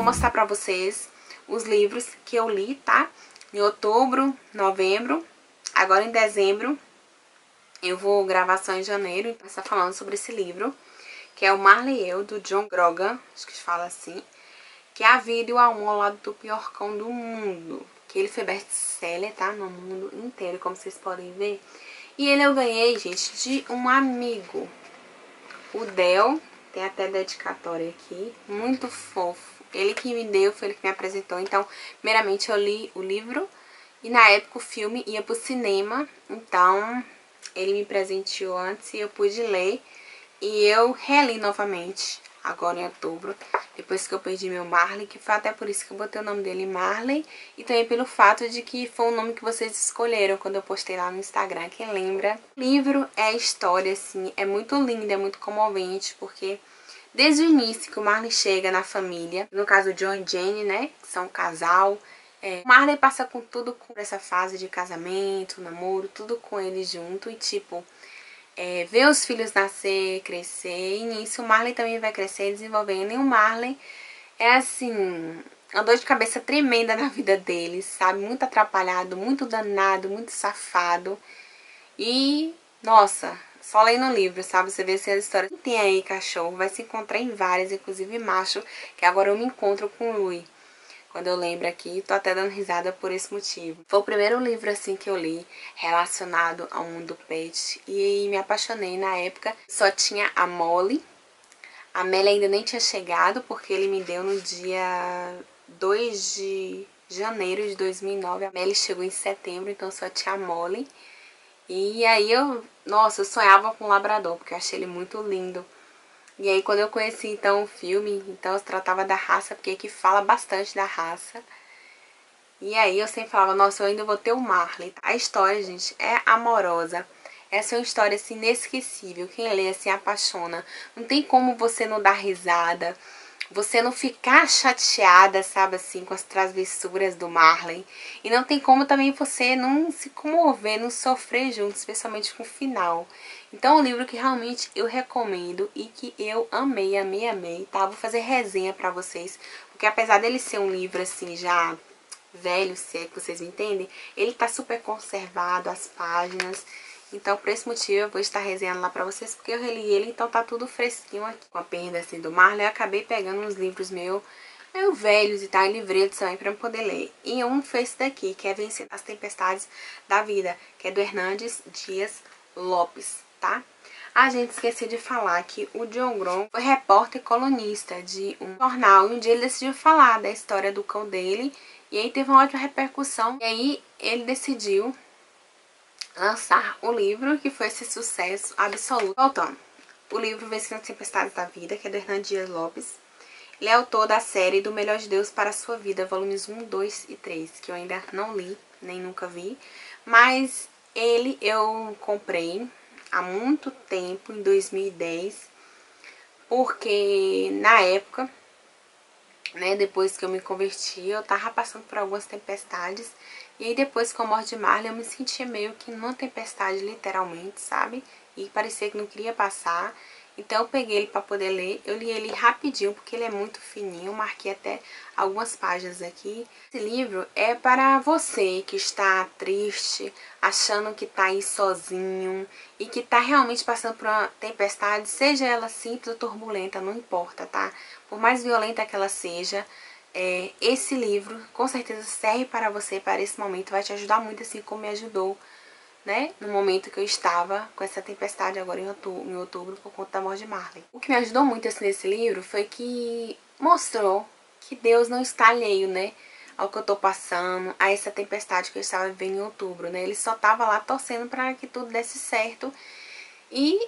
mostrar pra vocês os livros que eu li, tá? Em outubro, novembro, agora em dezembro, eu vou gravar só em janeiro e começar falando sobre esse livro, que é o Marley e Eu, do John Grogan, acho que se fala assim, que é a vida e o amor ao lado do pior cão do mundo. Que ele foi best-seller, tá? No mundo inteiro, como vocês podem ver. E ele eu ganhei, gente, de um amigo. O Del, tem até dedicatória aqui, muito fofo. Ele que me deu, foi ele que me apresentou. Então, primeiramente eu li o livro e na época o filme ia pro cinema. Então, ele me presenteou antes e eu pude ler. E eu reli novamente, agora em outubro, depois que eu perdi meu Marley, que foi até por isso que eu botei o nome dele Marley. E também pelo fato de que foi o nome que vocês escolheram quando eu postei lá no Instagram, quem lembra. O livro é história, assim, é muito lindo, é muito comovente, porque desde o início que o Marley chega na família, no caso o John e Jane, né, que são um casal, o Marley passa com tudo com essa fase de casamento, namoro, tudo com ele junto e tipo... ver os filhos nascer, crescer, e nisso o Marley também vai crescer, desenvolvendo, e o Marley é assim, uma dor de cabeça tremenda na vida deles, sabe, muito atrapalhado, muito danado, muito safado, e, nossa, só lendo o livro, sabe, você vê essas histórias. Quem tem aí cachorro vai se encontrar em várias, inclusive macho, que agora eu me encontro com o Louis. Quando eu lembro aqui, tô até dando risada por esse motivo. Foi o primeiro livro, assim, que eu li relacionado ao mundo pet. E me apaixonei na época. Só tinha a Molly. A Amélia ainda nem tinha chegado, porque ele me deu no dia 2 de janeiro de 2009. A Amélia chegou em setembro, então só tinha a Molly. E aí nossa, eu sonhava com o labrador, porque eu achei ele muito lindo. E aí quando eu conheci então o filme, então se tratava da raça, porque aqui fala bastante da raça. E aí eu sempre falava, nossa, eu ainda vou ter o Marley. A história, gente, é amorosa. Essa é uma história assim inesquecível. Quem lê se apaixona. Não tem como você não dar risada, você não ficar chateada, sabe, assim, com as travessuras do Marley. E não tem como também você não se comover, não sofrer junto, especialmente com o final. Então é um livro que realmente eu recomendo e que eu amei, amei, amei, tá? Vou fazer resenha pra vocês, porque apesar dele ser um livro, assim, já velho, se é que vocês me entendem, ele tá super conservado, as páginas. Então, por esse motivo, eu vou estar resenhando lá pra vocês, porque eu reli ele, então tá tudo fresquinho aqui. Com a perda, assim, do Marley, eu acabei pegando uns livros meio velhos e tal, em livretos também, pra eu poder ler. E um foi esse daqui, que é Vencendo as Tempestades da Vida, que é do Hernandes Dias Lopes, tá? A gente esqueceu de falar que o John Grogan foi repórter e colunista de um jornal, e um dia ele decidiu falar da história do cão dele, e aí teve uma ótima repercussão, e aí ele decidiu lançar o livro, que foi esse sucesso absoluto. Voltando, o livro Vencendo as Tempestades da Vida, que é do Hernandes Dias Lopes. Ele é autor da série Do Melhor de Deus para a Sua Vida, volumes 1, 2 e 3, que eu ainda não li, nem nunca vi. Mas ele eu comprei há muito tempo, em 2010, porque na época, né, depois que eu me converti, eu tava passando por algumas tempestades. E aí depois com a morte de Marley, eu me sentia meio que numa tempestade, literalmente, sabe? E parecia que não queria passar. Então eu peguei ele pra poder ler. Eu li ele rapidinho, porque ele é muito fininho. Eu marquei até algumas páginas aqui. Esse livro é para você que está triste, achando que tá aí sozinho e que tá realmente passando por uma tempestade, seja ela simples ou turbulenta, não importa, tá? Por mais violenta que ela seja, esse livro com certeza serve para você, para esse momento, vai te ajudar muito, assim como me ajudou, né, no momento que eu estava com essa tempestade agora em outubro por conta da morte de Marley. O que me ajudou muito, assim, nesse livro foi que mostrou que Deus não está alheio, né, ao que eu tô passando, a essa tempestade que eu estava vivendo em outubro, né, ele só tava lá torcendo para que tudo desse certo. E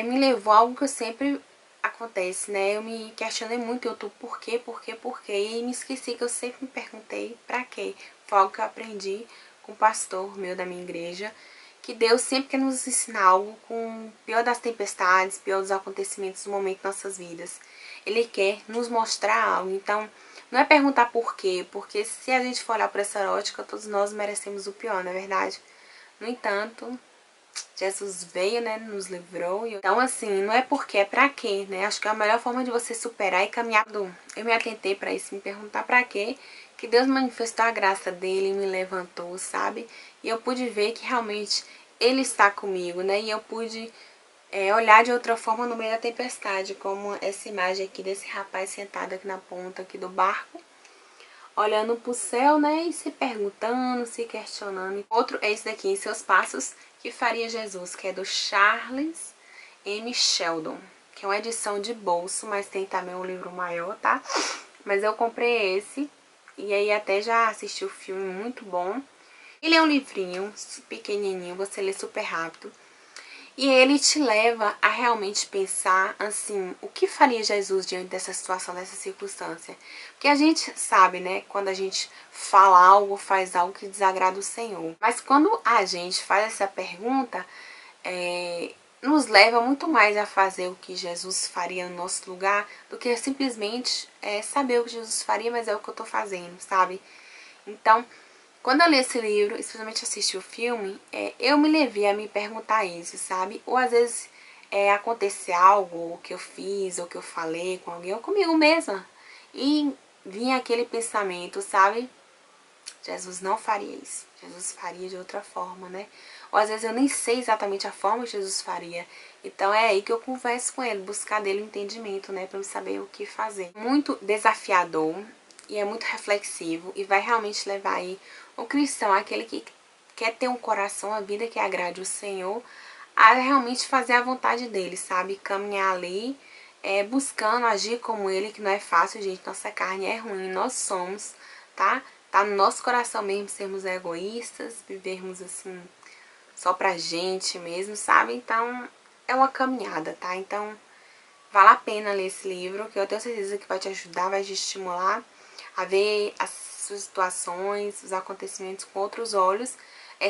me levou a algo que eu sempre acontece, né? Eu me questionei muito em outubro, por quê, por quê, por quê? E me esqueci que eu sempre me perguntei pra quê. Foi algo que eu aprendi com o pastor meu da minha igreja, que Deus sempre quer nos ensinar algo com o pior das tempestades, pior dos acontecimentos do momento de nossas vidas. Ele quer nos mostrar algo, então não é perguntar por quê, porque se a gente for olhar por essa ótica, todos nós merecemos o pior, não é verdade? No entanto, Jesus veio, né, nos livrou. Então, assim, não é porque, é pra quê, né? Acho que a melhor forma de você superar e caminhar. Eu me atentei pra isso, me perguntar pra quê, que Deus manifestou a graça dele e me levantou, sabe? E eu pude ver que realmente ele está comigo, né? E eu pude olhar de outra forma no meio da tempestade, como essa imagem aqui desse rapaz sentado aqui na ponta aqui do barco, olhando pro céu, né, e se perguntando, se questionando. Outro é esse daqui, Em Seus Passos, que Faria Jesus, que é do Charles M. Sheldon, que é uma edição de bolso, mas tem também um livro maior, tá? Mas eu comprei esse, e aí até já assisti o filme, muito bom. Ele é um livrinho pequenininho, você lê super rápido. E ele te leva a realmente pensar, assim, o que faria Jesus diante dessa situação, dessa circunstância. Porque a gente sabe, né, quando a gente fala algo, faz algo que desagrada o Senhor. Mas quando a gente faz essa pergunta, nos leva muito mais a fazer o que Jesus faria no nosso lugar, do que simplesmente saber o que Jesus faria, mas é o que eu tô fazendo, sabe? Então, quando eu li esse livro, especialmente assisti o filme, eu me levei a me perguntar isso, sabe? Ou às vezes acontecer algo que eu fiz, ou que eu falei com alguém, ou comigo mesma. E vinha aquele pensamento, sabe? Jesus não faria isso. Jesus faria de outra forma, né? Ou às vezes eu nem sei exatamente a forma que Jesus faria. Então é aí que eu converso com ele, buscar dele o entendimento, né? Pra eu saber o que fazer. Muito desafiador e é muito reflexivo e vai realmente levar aí o cristão, aquele que quer ter um coração, a vida que agrade o Senhor, a realmente fazer a vontade dele, sabe? Caminhar ali, buscando agir como ele, que não é fácil, gente. Nossa carne é ruim, nós somos, tá? Tá no nosso coração mesmo sermos egoístas, vivermos assim, só pra gente mesmo, sabe? Então, é uma caminhada, tá? Então, vale a pena ler esse livro, que eu tenho certeza que vai te ajudar, vai te estimular a ver as suas situações, os acontecimentos com outros olhos,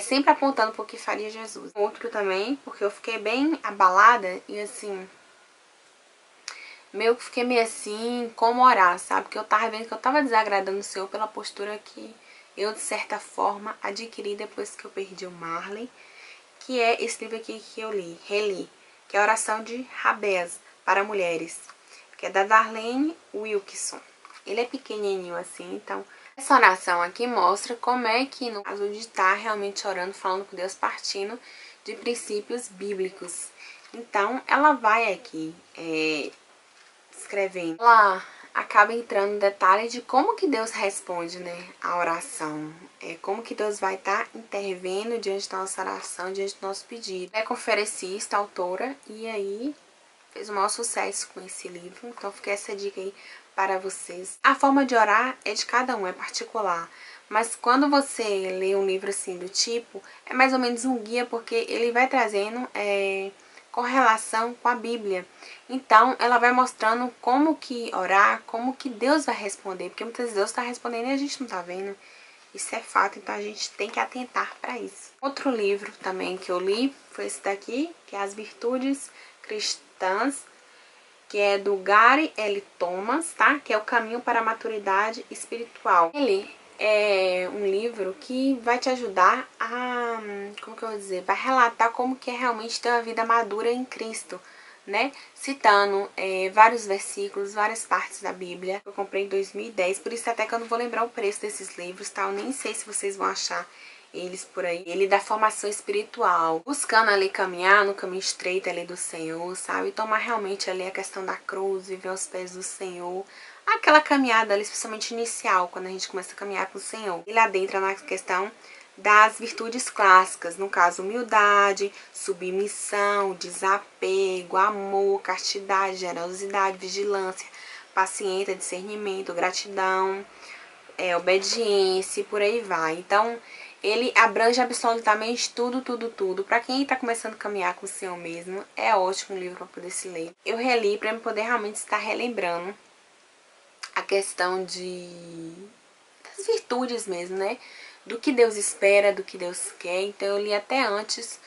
sempre apontando para o que faria Jesus. Outro também, porque eu fiquei bem abalada e assim, fiquei meio assim, como orar, sabe? Porque eu tava vendo que eu tava desagradando o Senhor pela postura que eu, de certa forma, adquiri depois que eu perdi o Marley, que é esse livro aqui que eu reli, que é a Oração de Jabez para Mulheres, que é da Darlene Wilkinson. Ele é pequenininho assim, então essa oração aqui mostra como é que, no caso de estar realmente orando, falando com Deus, partindo de princípios bíblicos. Então, ela vai aqui escrevendo. Ela acaba entrando no detalhe de como que Deus responde, né, a oração. Como que Deus vai estar intervindo diante da nossa oração, diante do nosso pedido. É conferencista, autora, e aí fez o maior sucesso com esse livro. Então, fica essa dica aí para vocês. A forma de orar é de cada um, é particular. Mas quando você lê um livro assim do tipo, é mais ou menos um guia, porque ele vai trazendo correlação com a Bíblia. Então, ela vai mostrando como que orar, como que Deus vai responder. Porque muitas vezes Deus está respondendo e a gente não está vendo. Isso é fato, então a gente tem que atentar para isso. Outro livro também que eu li foi esse daqui, que é As Virtudes Cristãs, que é do Gary L. Thomas, tá? Que é o Caminho para a Maturidade Espiritual. Ele é um livro que vai te ajudar a, como que eu vou dizer, vai relatar como que é realmente ter uma vida madura em Cristo, né? Citando vários versículos, várias partes da Bíblia. Eu comprei em 2010, por isso até que eu não vou lembrar o preço desses livros, tá? Eu nem sei se vocês vão achar eles por aí. Ele dá formação espiritual, buscando ali caminhar no caminho estreito ali do Senhor, sabe? Tomar realmente ali a questão da cruz, viver aos pés do Senhor. Aquela caminhada ali, especialmente inicial, quando a gente começa a caminhar com o Senhor. Ele adentra na questão das virtudes clássicas, no caso, humildade, submissão, desapego, amor, castidade, generosidade, vigilância, paciência, discernimento, gratidão, obediência e por aí vai. Então, ele abrange absolutamente tudo, tudo, tudo. Para quem está começando a caminhar com o Senhor mesmo, é ótimo um livro para poder se ler. Eu reli para eu poder realmente estar relembrando a questão das virtudes mesmo, né? Do que Deus espera, do que Deus quer. Então eu li até antes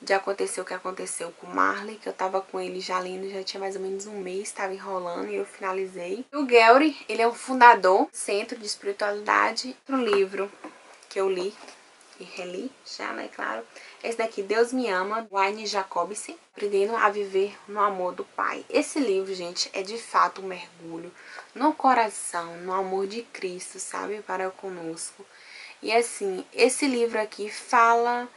de acontecer o que aconteceu com o Marley, que eu tava com ele já lendo, já tinha mais ou menos um mês, tava enrolando e eu finalizei. O Gary, ele é um fundador do Centro de Espiritualidade. Outro livro que eu li, que reli já, né, claro. Esse daqui, Deus Me Ama, Wayne Jacobson, Aprendendo a Viver no Amor do Pai. Esse livro, gente, é de fato um mergulho no coração, no amor de Cristo, sabe, para conosco. E assim, esse livro aqui fala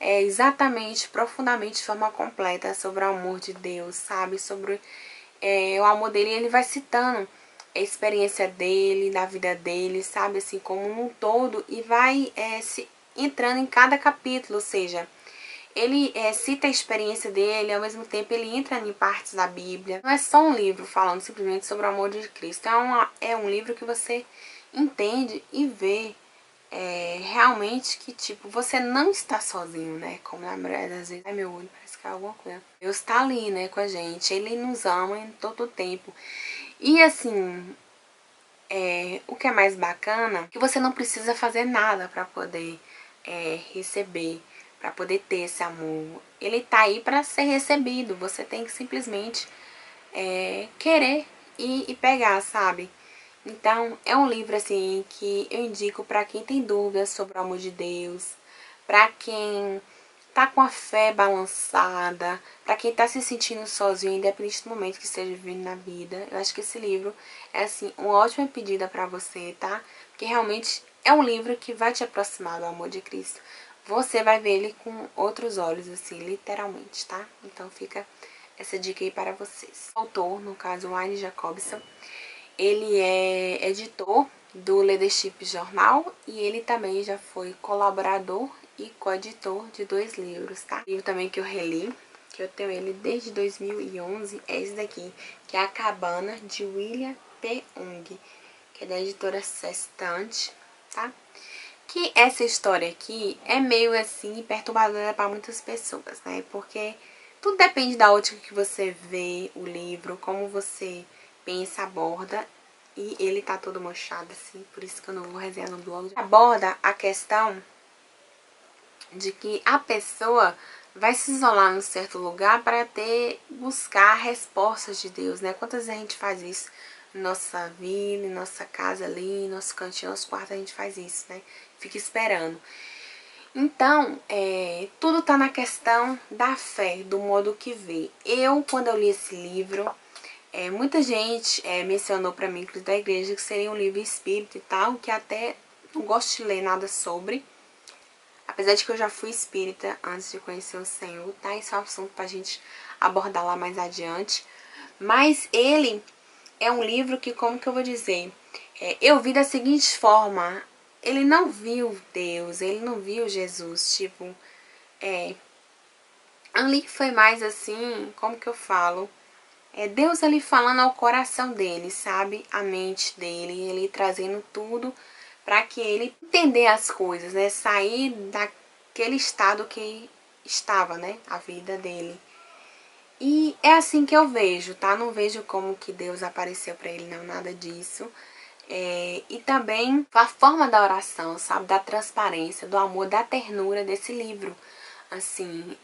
exatamente, profundamente, de forma completa sobre o amor de Deus, sabe, sobre o amor dele. Ele vai citando a experiência dele, da vida dele, sabe, assim, como um todo, e vai se entrando em cada capítulo, ou seja, ele cita a experiência dele, ao mesmo tempo ele entra em partes da Bíblia. Não é só um livro falando simplesmente sobre o amor de Cristo, é um livro que você entende e vê realmente que, tipo, você não está sozinho, né? Como na maioria das vezes, ai, meu olho, parece que é alguma coisa. Deus está ali, né, com a gente. Ele nos ama em todo o tempo. E, assim, o que é mais bacana, que você não precisa fazer nada para poder receber, para poder ter esse amor. Ele tá aí para ser recebido. Você tem que simplesmente querer e pegar, sabe? Então, é um livro, assim, que eu indico para quem tem dúvidas sobre o amor de Deus, para quem tá com a fé balançada, para quem tá se sentindo sozinho, independente do momento que esteja vivendo na vida. Eu acho que esse livro é, assim, uma ótima pedida para você, tá? Porque realmente é um livro que vai te aproximar do amor de Cristo. Você vai ver ele com outros olhos, assim, literalmente, tá? Então, fica essa dica aí para vocês. O autor, no caso, Wayne Jacobson, ele é editor do Leadership Jornal e ele também já foi colaborador e coeditor de 2 livros, tá? O livro também que eu reli, que eu tenho ele desde 2011, é esse daqui, que é A Cabana, de William P. Ung, que é da editora Sextante, tá? Que essa história aqui é meio assim perturbadora para muitas pessoas, né? Porque tudo depende da ótica que você vê o livro, como você pensa, aborda. E ele tá todo manchado assim, por isso que eu não vou resenhar no blog. Aborda a questão de que a pessoa vai se isolar em um certo lugar para buscar respostas de Deus, né? Quantas vezes a gente faz isso na nossa vida, em nossa casa ali, em nosso cantinho, nosso quarto, a gente faz isso, né? Fica esperando. Então, tudo tá na questão da fé, do modo que vê. Quando eu li esse livro, muita gente mencionou pra mim, inclusive da igreja, que seria um livro espírita e tal, que até não gosto de ler nada sobre. Apesar de que eu já fui espírita antes de conhecer o Senhor, tá? Isso é um assunto pra gente abordar lá mais adiante. Mas ele é um livro que, como que eu vou dizer? Eu vi da seguinte forma: ele não viu Deus, ele não viu Jesus, tipo, ali foi mais assim, como que eu falo? Deus ali falando ao coração dele, sabe? A mente dele, ele trazendo tudo para que ele entender as coisas, né? Sair daquele estado que estava, né? A vida dele. E é assim que eu vejo, tá? Não vejo como que Deus apareceu para ele, não, nada disso. E também a forma da oração, sabe? Da transparência, do amor, da ternura desse livro. Assim,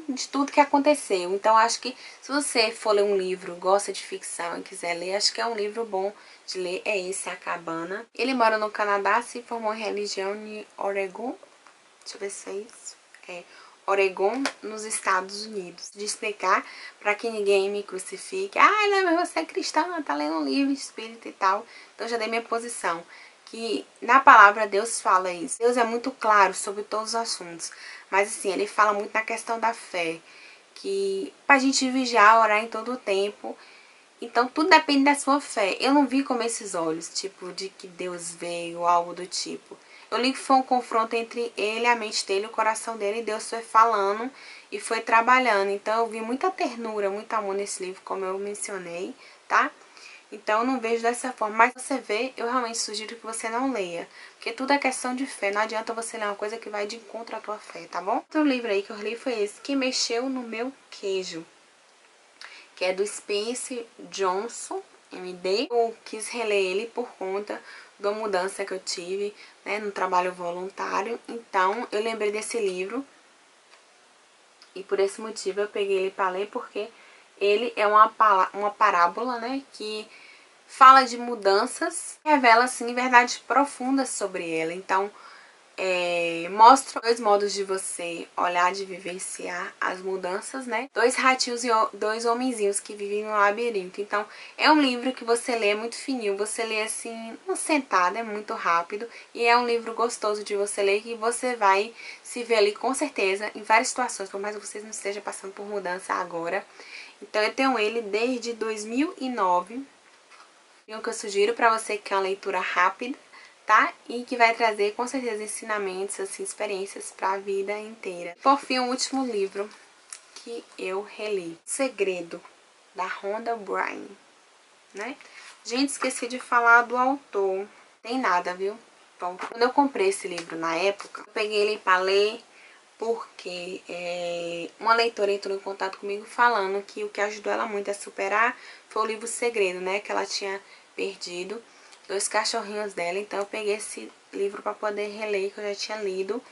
de tudo que aconteceu. Então, acho que se você for ler um livro, gosta de ficção e quiser ler, acho que é um livro bom de ler. É esse, A Cabana. Ele mora no Canadá, se formou em religião em Oregon. Deixa eu ver se é isso. Oregon, nos Estados Unidos. De explicar para que ninguém me crucifique. Não, mas você é cristã, tá lendo um livro espírita e tal. Então, já dei minha posição. Que na palavra Deus fala isso. Deus é muito claro sobre todos os assuntos. Mas assim, ele fala muito na questão da fé. Que pra gente vigiar, orar em todo o tempo. Então tudo depende da sua fé. Eu não vi como esses olhos, tipo, de que Deus veio, algo do tipo. Eu li que foi um confronto entre ele, a mente dele, o coração dele, e Deus foi falando e foi trabalhando. Então eu vi muita ternura, muito amor nesse livro, como eu mencionei, tá? Então eu não vejo dessa forma. Mas você vê, eu realmente sugiro que você não leia. Porque tudo é questão de fé. Não adianta você ler uma coisa que vai de encontro à tua fé, tá bom? Outro livro aí que eu li foi esse, Que Mexeu no Meu Queijo, que é do Spencer Johnson, MD. Eu quis reler ele por conta da mudança que eu tive, né, no trabalho voluntário. Então, eu lembrei desse livro e por esse motivo eu peguei ele para ler, porque ele é uma parábola, né, que fala de mudanças, revela, assim, verdades profundas sobre ela. Então, mostra 2 modos de você olhar, de vivenciar as mudanças, né? 2 ratinhos e 2 homenzinhos que vivem no labirinto. Então, é um livro que você lê, é muito fininho, você lê assim, uma sentada, é muito rápido. E é um livro gostoso de você ler, que você vai se ver ali com certeza em várias situações, por mais que você não esteja passando por mudança agora. Então, eu tenho ele desde 2009. E o que eu sugiro pra você que é uma leitura rápida, tá? E que vai trazer com certeza ensinamentos, assim, experiências pra vida inteira. Por fim, o último livro que eu reli, Segredo, da Rhonda Byrne, né? Gente, esqueci de falar do autor. Tem nada, viu? Bom, quando eu comprei esse livro na época, eu peguei ele pra ler porque uma leitora entrou em contato comigo falando que o que ajudou ela muito a superar foi o livro Segredo, né? Que ela tinha perdido 2 cachorrinhos dela. Então eu peguei esse livro para poder reler, que eu já tinha lido.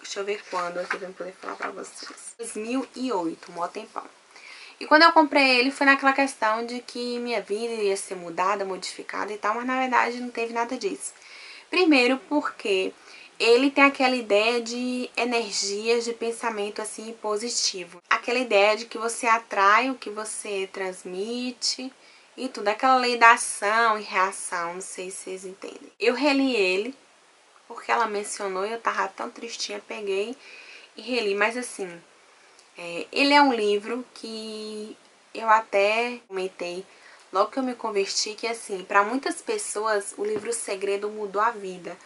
Deixa eu ver quando aqui pra eu poder falar pra vocês. 2008, mó tempão. E quando eu comprei ele foi naquela questão de que minha vida iria ser mudada, modificada e tal, mas na verdade não teve nada disso. Primeiro porque ele tem aquela ideia de energias de pensamento assim positivo. Aquela ideia de que você atrai o que você transmite e tudo. Aquela lei da ação e reação, não sei se vocês entendem. Eu reli ele porque ela mencionou e eu tava tão tristinha, peguei e reli. Mas assim, ele é um livro que eu até comentei logo que eu me converti, que assim, para muitas pessoas o livro Segredo mudou a vida.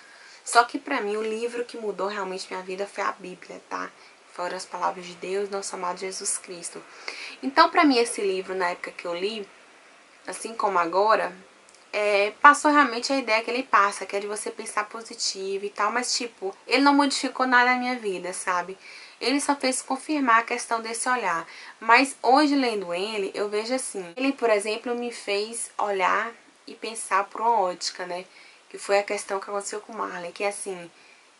Só que pra mim o livro que mudou realmente minha vida foi a Bíblia, tá? Foram as palavras de Deus, nosso amado Jesus Cristo. Então pra mim esse livro, na época que eu li, assim como agora, passou realmente a ideia que ele passa, que é de você pensar positivo e tal, mas tipo, ele não modificou nada na minha vida, sabe? Ele só fez confirmar a questão desse olhar. Mas hoje, lendo ele, eu vejo assim, ele, por exemplo, me fez olhar e pensar por uma ótica, né? Que foi a questão que aconteceu com o Marley, que é assim,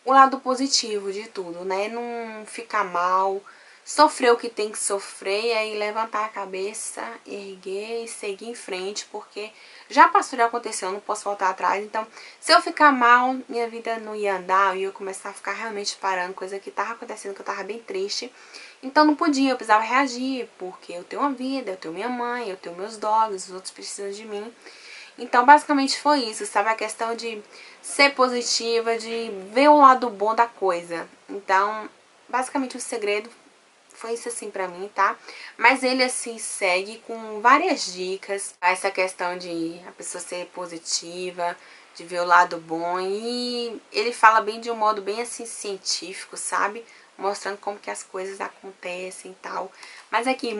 o lado positivo de tudo, né? Não ficar mal, sofrer o que tem que sofrer e aí levantar a cabeça, erguer e seguir em frente, porque já passou, já aconteceu, eu não posso voltar atrás. Então, se eu ficar mal, minha vida não ia andar, eu ia começar a ficar realmente parando, coisa que tava acontecendo, que eu tava bem triste. Então não podia, eu precisava reagir, porque eu tenho uma vida, eu tenho minha mãe, eu tenho meus dogs, os outros precisam de mim. Então, basicamente foi isso, sabe? A questão de ser positiva, de ver o lado bom da coisa. Então, basicamente o segredo foi isso assim pra mim, tá? Mas ele assim segue com várias dicas. Essa questão de a pessoa ser positiva, de ver o lado bom. E ele fala bem de um modo bem assim científico, sabe? Mostrando como que as coisas acontecem e tal. Mas aqui,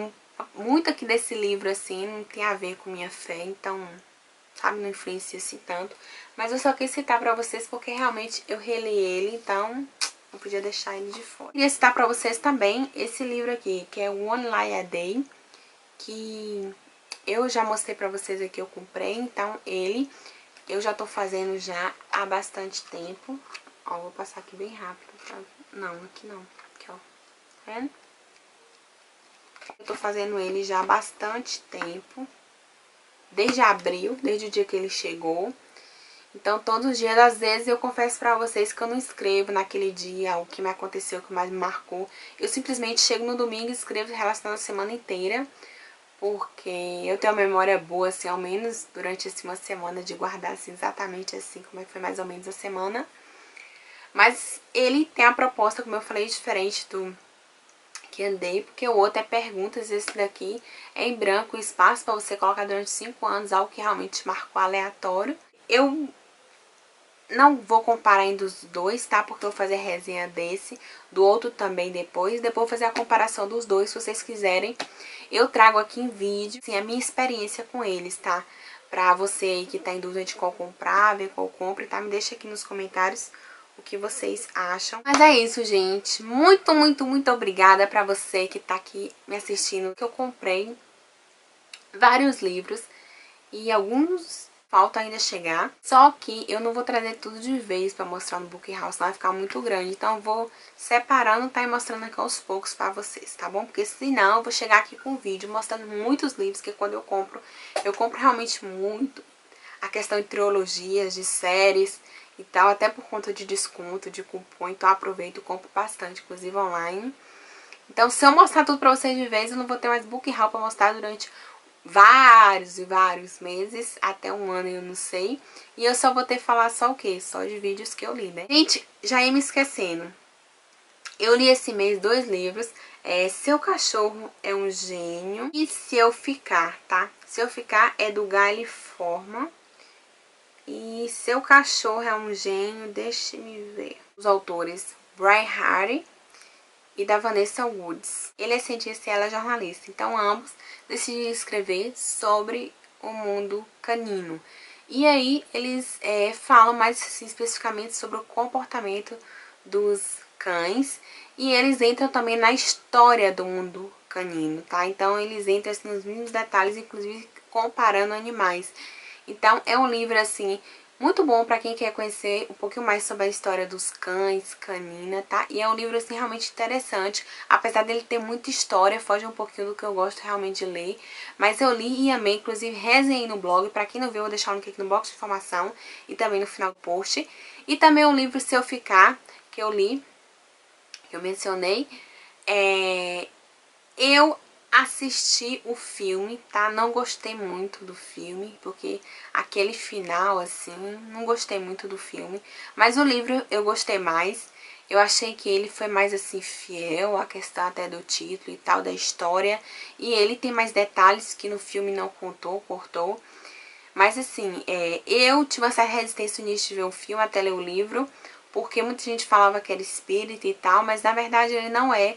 muito aqui desse livro assim não tem a ver com minha fé, então, sabe, não influencia assim tanto. Mas eu só quis citar pra vocês porque realmente eu reli ele, então não podia deixar ele de fora. Queria citar pra vocês também esse livro aqui, que é One Lie a Day, que eu já mostrei pra vocês aqui, eu comprei. Então ele, eu já tô fazendo já há bastante tempo. Ó, vou passar aqui bem rápido. Pra... Não, aqui não. Aqui, ó. Tá vendo? Eu tô fazendo ele já há bastante tempo. Desde abril, desde o dia que ele chegou. Então, todos os dias, às vezes, eu confesso pra vocês que eu não escrevo naquele dia o que me aconteceu, o que mais me marcou. Eu simplesmente chego no domingo e escrevo relacionado a semana inteira. Porque eu tenho uma memória boa, assim, ao menos durante assim, uma semana, de guardar assim, exatamente assim, como é que foi mais ou menos a semana. Mas ele tem a proposta, como eu falei, diferente do que andei, porque o outro é perguntas, esse daqui é em branco, espaço para você colocar durante 5 anos, algo que realmente marcou aleatório. Eu não vou comparar ainda os dois, tá? Porque eu vou fazer a resenha desse, do outro também depois. Depois vou fazer a comparação dos dois, se vocês quiserem. Eu trago aqui em vídeo, assim, a minha experiência com eles, tá? Pra você aí que tá em dúvida de qual comprar, ver qual compra, tá? Me deixa aqui nos comentários o que vocês acham. Mas é isso, gente. Muito, muito, muito obrigada pra você que tá aqui me assistindo. Que eu comprei vários livros e alguns falta ainda chegar. Só que eu não vou trazer tudo de vez pra mostrar no Book House, senão vai ficar muito grande. Então eu vou separando, tá? E mostrando aqui aos poucos pra vocês, tá bom? Porque senão eu vou chegar aqui com um vídeo mostrando muitos livros, que quando eu compro realmente muito. A questão de trilogias, de séries. e tal, até por conta de desconto, de cupom, então aproveito e compro bastante, inclusive online. Então, se eu mostrar tudo pra vocês de vez, eu não vou ter mais book haul pra mostrar durante vários e vários meses, até um ano eu não sei. E eu só vou ter que falar só o quê? Só de vídeos que eu li, né? Gente, já ia me esquecendo. Eu li esse mês 2 livros. Seu Cachorro é um Gênio e Se Eu Ficar, tá? Se Eu Ficar é do Gayle Forman. E Seu Cachorro é um Gênio, deixe-me ver. Os autores Brian Hardy e da Vanessa Woods. Ele é cientista e ela é jornalista. Então, ambos decidiram escrever sobre o mundo canino. E aí, eles falam mais assim, especificamente sobre o comportamento dos cães. E eles entram também na história do mundo canino, tá? Então, eles entram assim, nos mínimos detalhes, inclusive comparando animais. Então, é um livro, assim, muito bom pra quem quer conhecer um pouquinho mais sobre a história dos cães, canina, tá? E é um livro, assim, realmente interessante. Apesar dele ter muita história, foge um pouquinho do que eu gosto realmente de ler. Mas eu li e amei, inclusive resenhei no blog. Pra quem não viu, eu vou deixar o link aqui no box de informação e também no final do post. E também o livro Se Eu Ficar, que eu li, que eu mencionei. Eu assisti o filme, tá? Não gostei muito do filme, porque aquele final, assim, não gostei muito do filme. Mas o livro eu gostei mais. Eu achei que ele foi mais, assim, fiel à questão até do título e tal, da história. E ele tem mais detalhes que no filme não cortou. Mas, assim, eu tive uma certa resistência no início de ver o filme até ler o livro, porque muita gente falava que era espírito e tal, mas na verdade ele não é.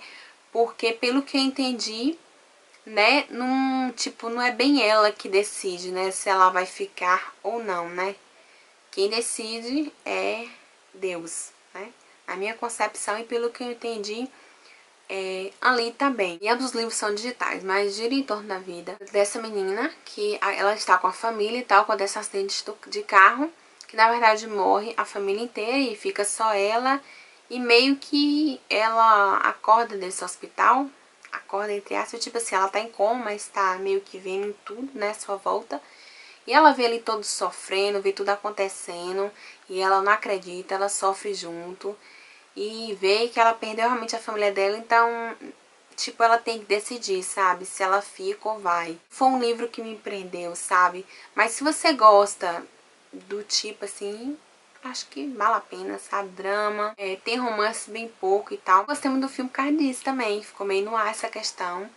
Porque, pelo que eu entendi, né, não é bem ela que decide, né, se ela vai ficar ou não, né? Quem decide é Deus, né? A minha concepção e pelo que eu entendi, ali também. E ambos os livros são digitais, mas gira em torno da vida dessa menina, que ela está com a família e tal, quando esse acidente de carro, que na verdade morre a família inteira e fica só ela. E meio que ela acorda desse hospital, acorda entre aspas, tipo assim, ela tá em coma, mas tá meio que vendo tudo, né, sua volta. E ela vê ali todos sofrendo, vê tudo acontecendo, e ela não acredita, ela sofre junto. E vê que ela perdeu realmente a família dela, então, tipo, ela tem que decidir, sabe, se ela fica ou vai. Foi um livro que me prendeu, sabe, mas se você gosta do tipo assim, acho que vale a pena, sabe? Drama, tem romance bem pouco e tal. Gostei muito do filme por causa disso também. Ficou meio no ar essa questão,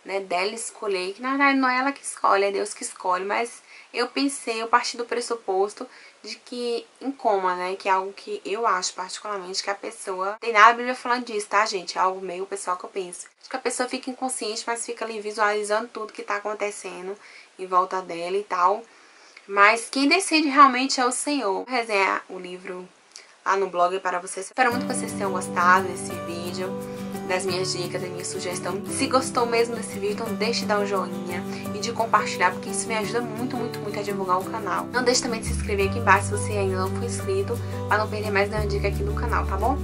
né, dela escolher. Que na verdade não é ela que escolhe, é Deus que escolhe. Mas eu parti do pressuposto de que em coma, né? Que é algo que eu acho particularmente que a pessoa... Tem nada a Bíblia falando disso, tá, gente? É algo meio pessoal que eu penso. Acho que a pessoa fica inconsciente, mas fica ali visualizando tudo que tá acontecendo em volta dela e tal. Mas quem decide realmente é o Senhor. Vou resenhar o livro lá no blog para vocês. Espero muito que vocês tenham gostado desse vídeo, das minhas dicas, da minha sugestão. Se gostou mesmo desse vídeo, então deixe de dar um joinha e de compartilhar, porque isso me ajuda muito, muito, muito a divulgar o canal. Não deixe também de se inscrever aqui embaixo se você ainda não for inscrito, para não perder mais nenhuma dica aqui do canal, tá bom?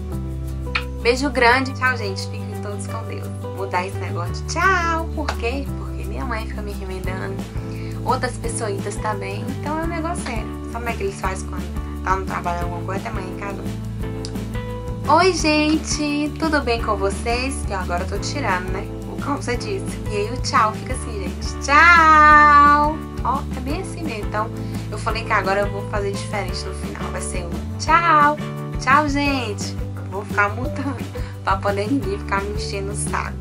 Beijo grande. Tchau, gente. Fiquem todos com Deus. Vou dar esse negócio de tchau. Por quê? Porque minha mãe fica me remendando. Outras pessoitas também, então é um negócio sério. Sabe como é que eles fazem quando tá no trabalho alguma coisa? Até amanhã em casa. Oi, gente! Tudo bem com vocês? Que agora eu tô tirando, né? Como você disse. E aí o tchau fica assim, gente. Tchau! Ó, é bem assim mesmo. Então, eu falei que agora eu vou fazer diferente no final. Vai ser um tchau! Tchau, gente! Vou ficar mutando pra poder ninguém ficar me enchendo o saco.